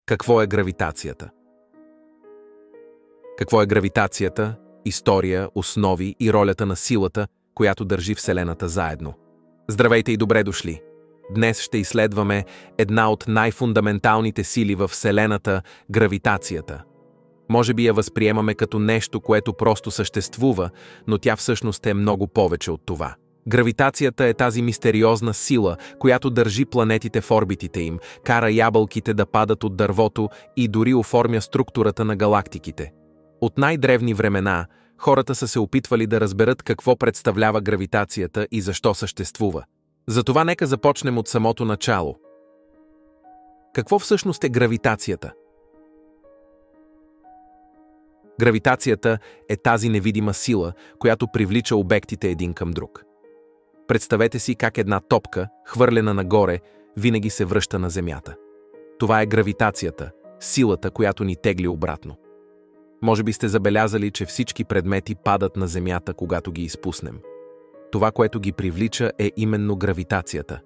Какво е гравитацията? Какво е гравитацията, история, основи и ролята на силата, която държи Вселената заедно? Здравейте и добре дошли! Днес ще изследваме една от най-фундаменталните сили във Вселената – гравитацията. Може би я възприемаме като нещо, което просто съществува, но тя всъщност е много повече от това. Гравитацията е тази мистериозна сила, която държи планетите в орбитите им, кара ябълките да падат от дървото и дори оформя структурата на галактиките. От най-древни времена хората са се опитвали да разберат какво представлява гравитацията и защо съществува. Затова нека започнем от самото начало. Какво всъщност е гравитацията? Гравитацията е тази невидима сила, която привлича обектите един към друг. Представете си как една топка, хвърлена нагоре, винаги се връща на Земята. Това е гравитацията, силата, която ни тегли обратно. Може би сте забелязали, че всички предмети падат на Земята, когато ги изпуснем. Това, което ги привлича, е именно гравитацията.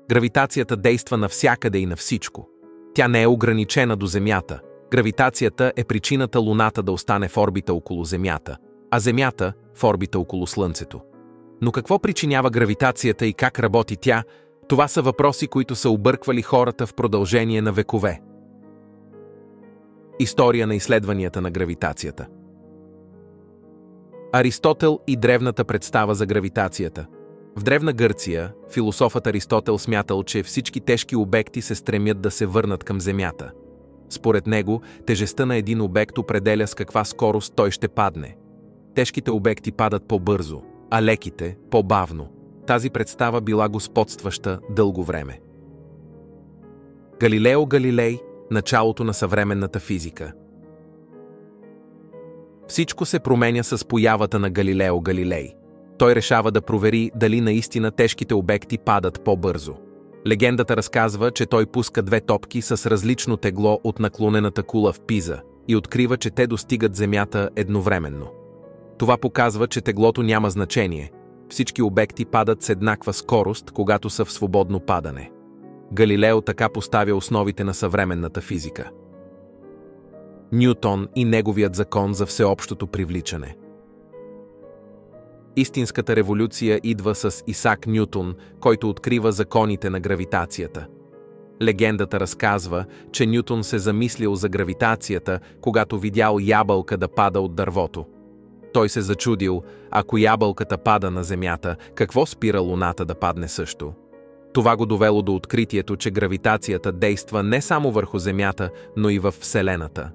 Гравитацията действа навсякъде и на всичко. Тя не е ограничена до Земята. Гравитацията е причината Луната да остане в орбита около Земята, а Земята в орбита около Слънцето. Но какво причинява гравитацията и как работи тя? Това са въпроси, които са обърквали хората в продължение на векове. История на изследванията на гравитацията. Аристотел и древната представа за гравитацията. В Древна Гърция философът Аристотел смятал, че всички тежки обекти се стремят да се върнат към Земята. Според него, тежестта на един обект определя с каква скорост той ще падне. Тежките обекти падат по-бързо, а леките – по-бавно. Тази представа била господстваща дълго време. Галилео Галилей – началото на съвременната физика. Всичко се променя с появата на Галилео Галилей. Той решава да провери дали наистина тежките обекти падат по-бързо. Легендата разказва, че той пуска две топки с различно тегло от наклонената кула в Пиза и открива, че те достигат Земята едновременно. Това показва, че теглото няма значение. Всички обекти падат с еднаква скорост, когато са в свободно падане. Галилео така поставя основите на съвременната физика. Нютон и неговият закон за всеобщото привличане. Истинската революция идва с Исак Нютон, който открива законите на гравитацията. Легендата разказва, че Нютон се замислил за гравитацията, когато видял ябълка да пада от дървото. Той се зачудил, ако ябълката пада на Земята, какво спира Луната да падне също? Това го довело до откритието, че гравитацията действа не само върху Земята, но и във Вселената.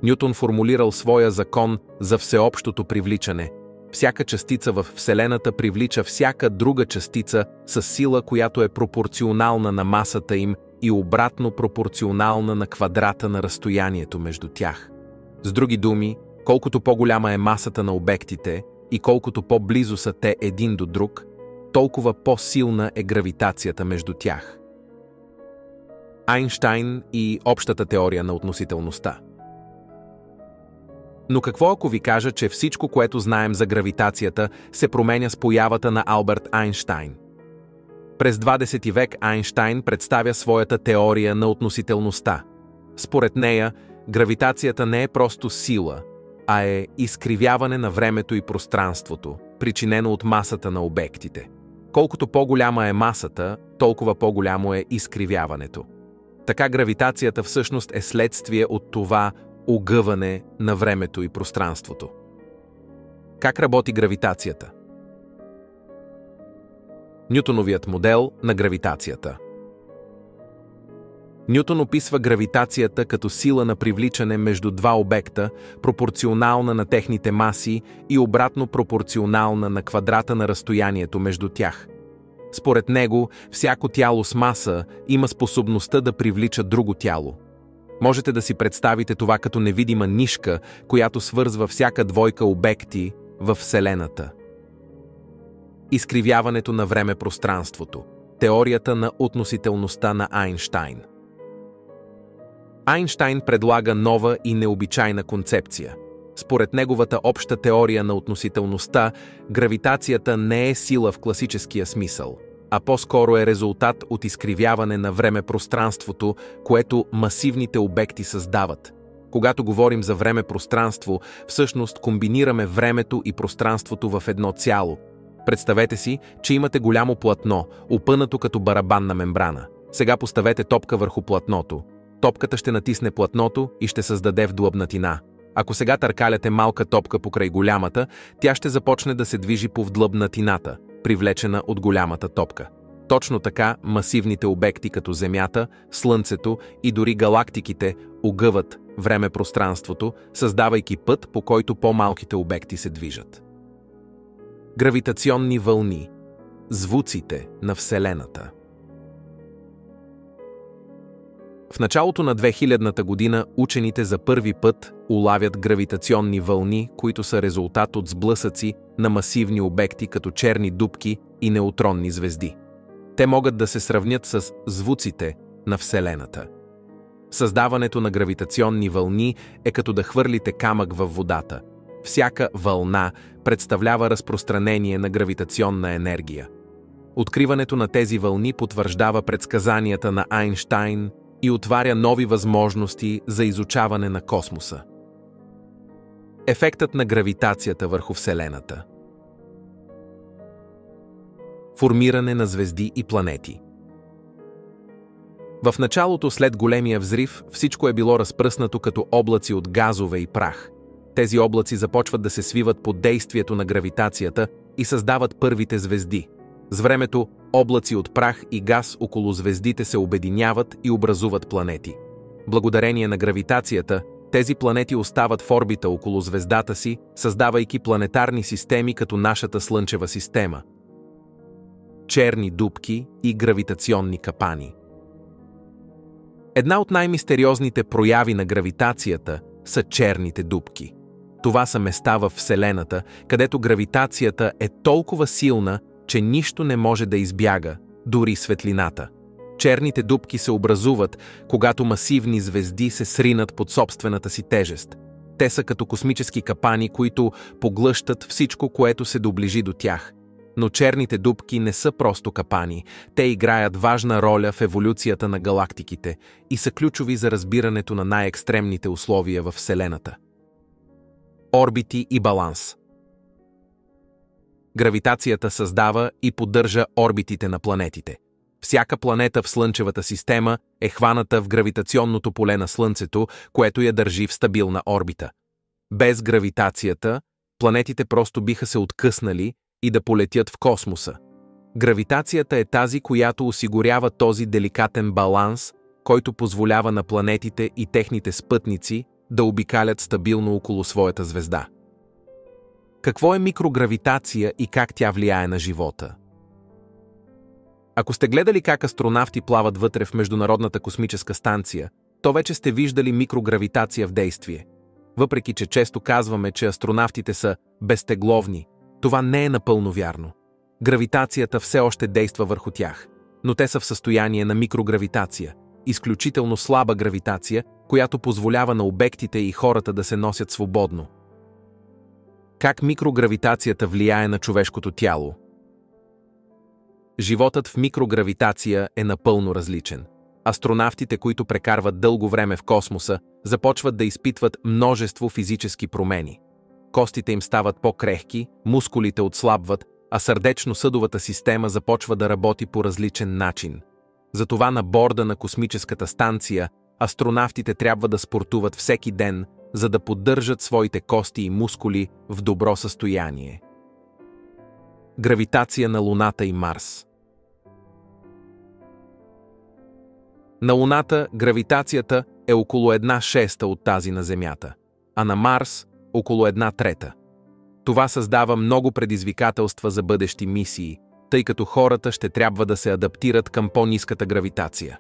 Нютон формулирал своя закон за всеобщото привличане. Всяка частица в Вселената привлича всяка друга частица с сила, която е пропорционална на масата им и обратно пропорционална на квадрата на разстоянието между тях. С други думи, колкото по-голяма е масата на обектите и колкото по-близо са те един до друг, толкова по-силна е гравитацията между тях. Айнщайн и общата теория на относителността. Но какво ако ви кажа, че всичко, което знаем за гравитацията, се променя с появата на Алберт Айнщайн? През 20 век Айнщайн представя своята теория на относителността. Според нея, гравитацията не е просто сила, а е изкривяване на времето и пространството, причинено от масата на обектите. Колкото по-голяма е масата, толкова по-голямо е изкривяването. Така гравитацията всъщност е следствие от това огъване на времето и пространството. Как работи гравитацията? Нютоновият модел на гравитацията. Нютон описва гравитацията като сила на привличане между два обекта, пропорционална на техните маси и обратно пропорционална на квадрата на разстоянието между тях. Според него, всяко тяло с маса има способността да привлича друго тяло. Можете да си представите това като невидима нишка, която свързва всяка двойка обекти във Вселената. Изкривяването на време-пространството. Теорията на относителността на Айнщайн. Айнщайн предлага нова и необичайна концепция. Според неговата обща теория на относителността, гравитацията не е сила в класическия смисъл. а по-скоро е резултат от изкривяване на време-пространството, което масивните обекти създават. Когато говорим за време-пространство, всъщност комбинираме времето и пространството в едно цяло. Представете си, че имате голямо платно, опънато като барабанна мембрана. Сега поставете топка върху платното. Топката ще натисне платното и ще създаде вдлъбнатина. Ако сега търкаляте малка топка покрай голямата, тя ще започне да се движи по вдлъбнатината, привлечена от голямата топка. Точно така масивните обекти като Земята, Слънцето и дори галактиките огъват време-пространството, създавайки път, по който по-малките обекти се движат. Гравитационни вълни – звуците на Вселената. В началото на 2000-та година учените за първи път улавят гравитационни вълни, които са резултат от сблъсъци на масивни обекти като черни дупки и неутронни звезди. Те могат да се сравнят с звуците на Вселената. Създаването на гравитационни вълни е като да хвърлите камък във водата. Всяка вълна представлява разпространение на гравитационна енергия. Откриването на тези вълни потвърждава предсказанията на Айнщайн и отваря нови възможности за изучаване на космоса. Ефектът на гравитацията върху Вселената. Формиране на звезди и планети. В началото, след големия взрив, всичко е било разпръснато като облаци от газове и прах. Тези облаци започват да се свиват под действието на гравитацията и създават първите звезди. С времето, облаци от прах и газ около звездите се обединяват и образуват планети. Благодарение на гравитацията, тези планети остават в орбита около звездата си, създавайки планетарни системи като нашата Слънчева система. Черни дупки и гравитационни капани. Една от най-мистериозните прояви на гравитацията са черните дупки. Това са места в Вселената, където гравитацията е толкова силна, че нищо не може да избяга, дори светлината. Черните дупки се образуват, когато масивни звезди се сринат под собствената си тежест. Те са като космически капани, които поглъщат всичко, което се доближи до тях. Но черните дупки не са просто капани, те играят важна роля в еволюцията на галактиките и са ключови за разбирането на най-екстремните условия в Вселената. Орбити и баланс. Гравитацията създава и поддържа орбитите на планетите. Всяка планета в Слънчевата система е хваната в гравитационното поле на Слънцето, което я държи в стабилна орбита. Без гравитацията, планетите просто биха се откъснали и да полетят в космоса. Гравитацията е тази, която осигурява този деликатен баланс, който позволява на планетите и техните спътници да обикалят стабилно около своята звезда. Какво е микрогравитация и как тя влияе на живота? Ако сте гледали как астронавти плават вътре в Международната космическа станция, то вече сте виждали микрогравитация в действие. Въпреки че често казваме, че астронавтите са безтегловни, това не е напълно вярно. Гравитацията все още действа върху тях, но те са в състояние на микрогравитация, изключително слаба гравитация, която позволява на обектите и хората да се носят свободно. Как микрогравитацията влияе на човешкото тяло? Животът в микрогравитация е напълно различен. Астронавтите, които прекарват дълго време в космоса, започват да изпитват множество физически промени. Костите им стават по-крехки, мускулите отслабват, а сърдечно-съдовата система започва да работи по различен начин. Затова на борда на космическата станция астронавтите трябва да спортуват всеки ден, за да поддържат своите кости и мускули в добро състояние. Гравитация на Луната и Марс. На Луната гравитацията е около 1/6 от тази на Земята, а на Марс – около 1/3. Това създава много предизвикателства за бъдещи мисии, тъй като хората ще трябва да се адаптират към по-ниската гравитация.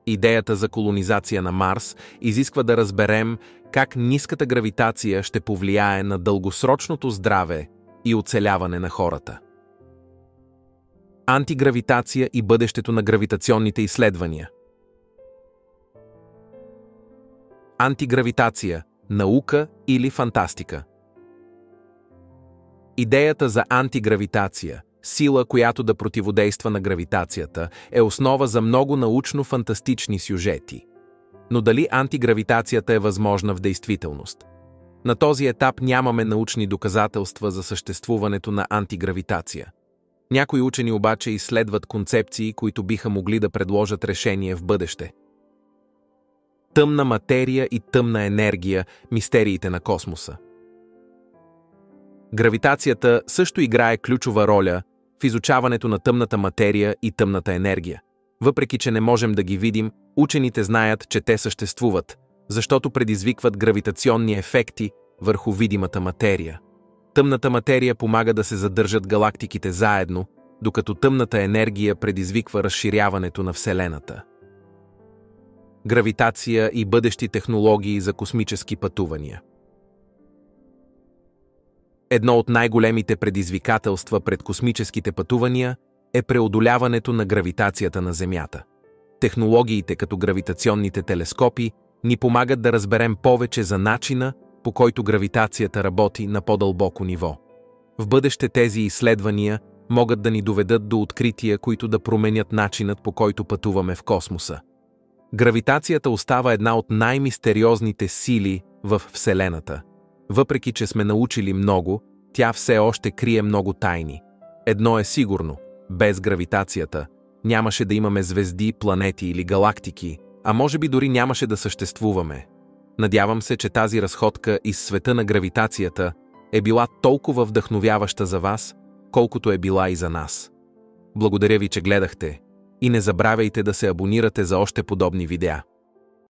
Идеята за колонизация на Марс изисква да разберем как ниската гравитация ще повлияе на дългосрочното здраве и оцеляване на хората. Антигравитация и бъдещето на гравитационните изследвания. Антигравитация – наука или фантастика? Идеята за антигравитация сила, която да противодейства на гравитацията, е основа за много научно-фантастични сюжети. Но дали антигравитацията е възможна в действителност? На този етап нямаме научни доказателства за съществуването на антигравитация. Някои учени обаче изследват концепции, които биха могли да предложат решение в бъдеще. Тъмна материя и тъмна енергия – мистериите на космоса. Гравитацията също играе ключова роля в изучаването на тъмната материя и тъмната енергия. Въпреки че не можем да ги видим, учените знаят, че те съществуват, защото предизвикват гравитационни ефекти върху видимата материя. Тъмната материя помага да се задържат галактиките заедно, докато тъмната енергия предизвиква разширяването на Вселената. Гравитация и бъдещи технологии за космически пътувания. Едно от най-големите предизвикателства пред космическите пътувания е преодоляването на гравитацията на Земята. Технологиите като гравитационните телескопи ни помагат да разберем повече за начина, по който гравитацията работи на по-дълбоко ниво. В бъдеще тези изследвания могат да ни доведат до открития, които да променят начинът, по който пътуваме в космоса. Гравитацията остава една от най-мистериозните сили в Вселената. Въпреки че сме научили много, тя все още крие много тайни. Едно е сигурно – без гравитацията нямаше да имаме звезди, планети или галактики, а може би дори нямаше да съществуваме. Надявам се, че тази разходка из света на гравитацията е била толкова вдъхновяваща за вас, колкото е била и за нас. Благодаря ви, че гледахте и не забравяйте да се абонирате за още подобни видеа.